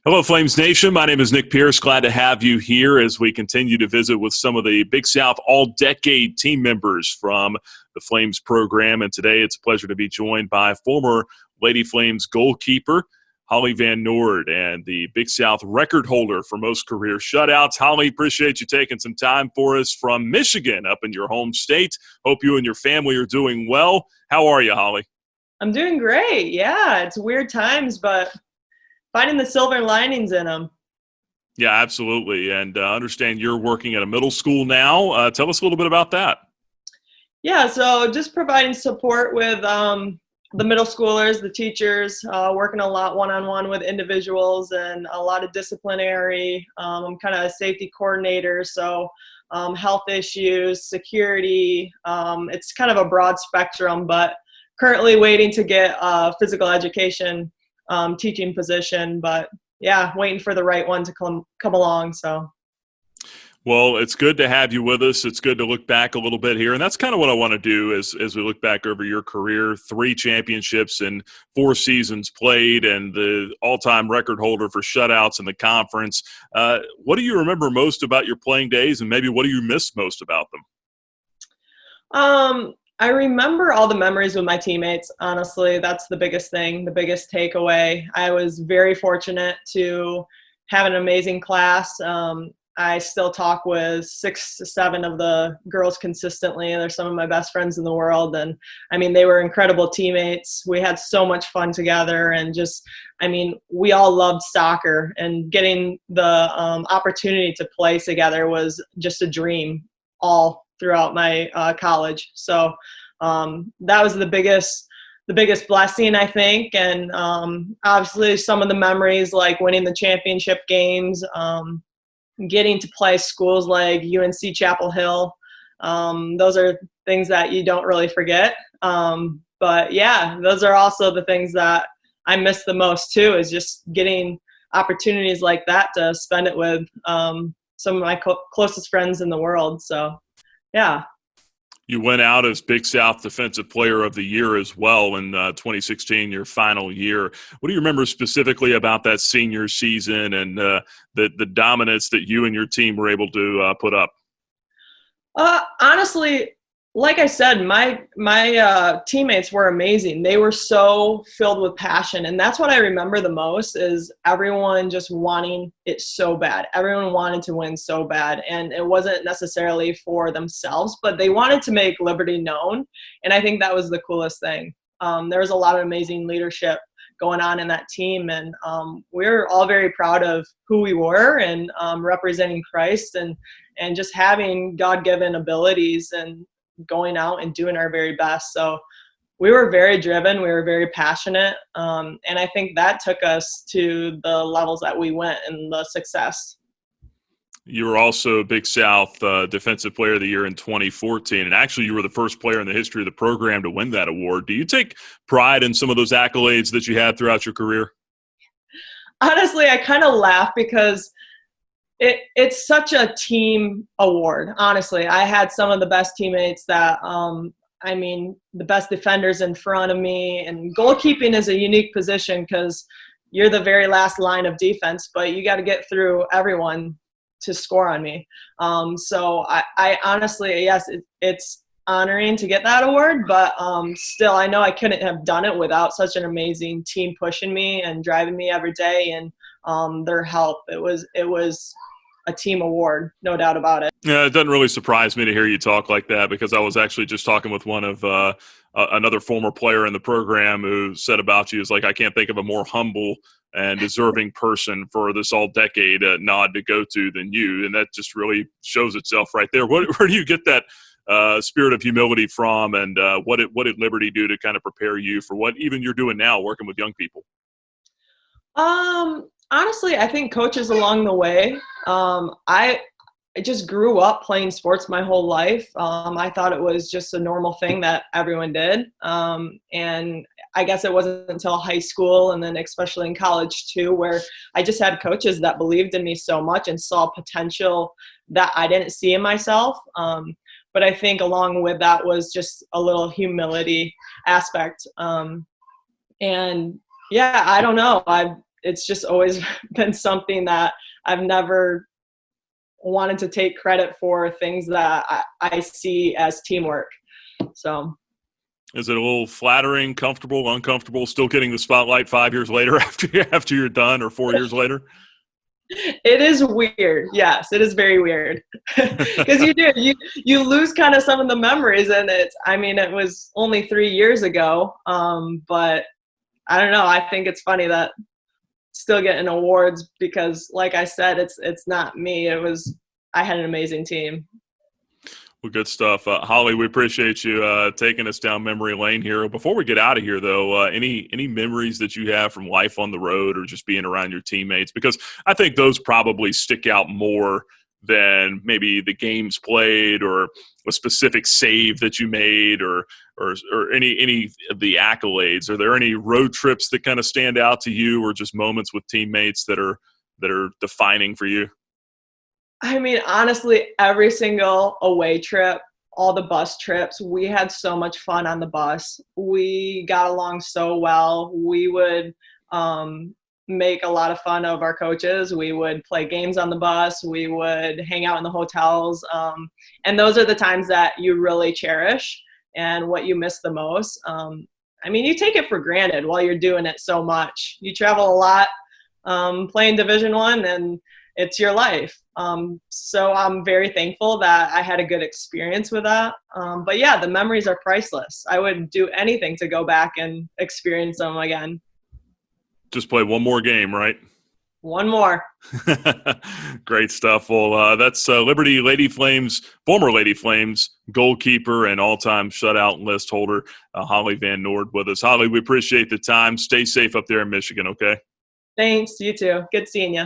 Hello, Flames Nation. My name is Nick Pierce. Glad to have you here as we continue to visit with some of the Big South All-Decade team members from the Flames program. And today it's a pleasure to be joined by former Lady Flames goalkeeper Holly Van Noord and the Big South record holder for most career shutouts. Holly, appreciate you taking some time for us from Michigan up in your home state. Hope you and your family are doing well. How are you, Holly? I'm doing great. Yeah, it's weird times, but finding the silver linings in them. Yeah, absolutely. And understand you're working at a middle school now. Tell us a little bit about that. Yeah, so just providing support with the middle schoolers, the teachers, working a lot one-on-one with individuals and a lot of disciplinary. I'm kind of a safety coordinator, so health issues, security. It's kind of a broad spectrum, but currently waiting to get a physical education teaching position, but yeah, waiting for the right one to come along. So, well, it's good to have you with us. It's good to look back a little bit here, and that's kind of what I want to do as we look back over your career. 3 championships and 4 seasons played, and the all-time record holder for shutouts in the conference. What do you remember most about your playing days, and maybe what do you miss most about them? I remember all the memories with my teammates. Honestly, that's the biggest thing, the biggest takeaway. I was very fortunate to have an amazing class. I still talk with 6 to 7 of the girls consistently. They're some of my best friends in the world. And I mean, they were incredible teammates. We had so much fun together, and just, I mean, we all loved soccer, and getting the opportunity to play together was just a dream all throughout my college. So that was the biggest blessing, I think. And obviously some of the memories, like winning the championship games, getting to play schools like UNC Chapel Hill. Those are things that you don't really forget. But yeah, those are also the things that I miss the most too, is just getting opportunities like that to spend it with some of my closest friends in the world. So yeah. You went out as Big South Defensive Player of the Year as well in 2016, your final year. What do you remember specifically about that senior season and the dominance that you and your team were able to put up? Honestly, like I said, my teammates were amazing. They were so filled with passion, and that's what I remember the most, is everyone just wanting it so bad. Everyone wanted to win so bad, and it wasn't necessarily for themselves, but they wanted to make Liberty known, and I think that was the coolest thing. There was a lot of amazing leadership going on in that team, and we were all very proud of who we were, and representing Christ, and just having God-given abilities and going out and doing our very best. So we were very driven, we were very passionate, and I think that took us to the levels that we went and the success. You were also Big South Defensive Player of the Year in 2014, and actually you were the first player in the history of the program to win that award. Do you take pride in some of those accolades that you had throughout your career? Honestly, I kind of laugh because it's such a team award. Honestly, I had some of the best teammates that, I mean, the best defenders in front of me, and goalkeeping is a unique position because you're the very last line of defense, but you got to get through everyone to score on me. So I honestly, yes, it's honoring to get that award, but still, I know I couldn't have done it without such an amazing team pushing me and driving me every day, and their help. It was a team award, no doubt about it. Yeah, it doesn't really surprise me to hear you talk like that, because I was actually just talking with one of another former player in the program who said about you, is like, I can't think of a more humble and deserving person for this all-decade nod to go to than you, and that just really shows itself right there. Where do you get that spirit of humility from, and what did Liberty do to kind of prepare you for what even you're doing now, working with young people? Honestly, I think coaches along the way. I just grew up playing sports my whole life. I thought it was just a normal thing that everyone did. And I guess it wasn't until high school, and then especially in college too, where I just had coaches that believed in me so much and saw potential that I didn't see in myself. But I think along with that was just a little humility aspect. And yeah, I don't know. it's just always been something that I've never wanted to take credit for, things that I see as teamwork. So. Is it a little flattering, comfortable, uncomfortable, still getting the spotlight 5 years later after you're done, or 4 years later? It is weird. Yes, it is very weird. Because you lose kind of some of the memories, and it was only 3 years ago. But I don't know. I think it's funny that still getting awards, because like I said, it's not me. I had an amazing team. Well, good stuff. Holly, we appreciate you taking us down memory lane here. Before we get out of here, though, any memories that you have from life on the road or just being around your teammates? Because I think those probably stick out more than maybe the games played or a specific save that you made or any of the accolades. Are there any road trips that kind of stand out to you, or just moments with teammates that are defining for you? Honestly, every single away trip, all the bus trips, we had so much fun on the bus. We got along so well. We would make a lot of fun of our coaches. We would play games on the bus. We would hang out in the hotels. And those are the times that you really cherish and what you miss the most. You take it for granted while you're doing it so much. You travel a lot, playing Division I, and it's your life. So I'm very thankful that I had a good experience with that. But yeah, the memories are priceless. I would do anything to go back and experience them again. Just play one more game, right? One more. Great stuff. Well, that's Liberty Lady Flames, former Lady Flames goalkeeper and all-time shutout list holder, Holly Van Noord, with us. Holly, we appreciate the time. Stay safe up there in Michigan, okay? Thanks. You too. Good seeing you.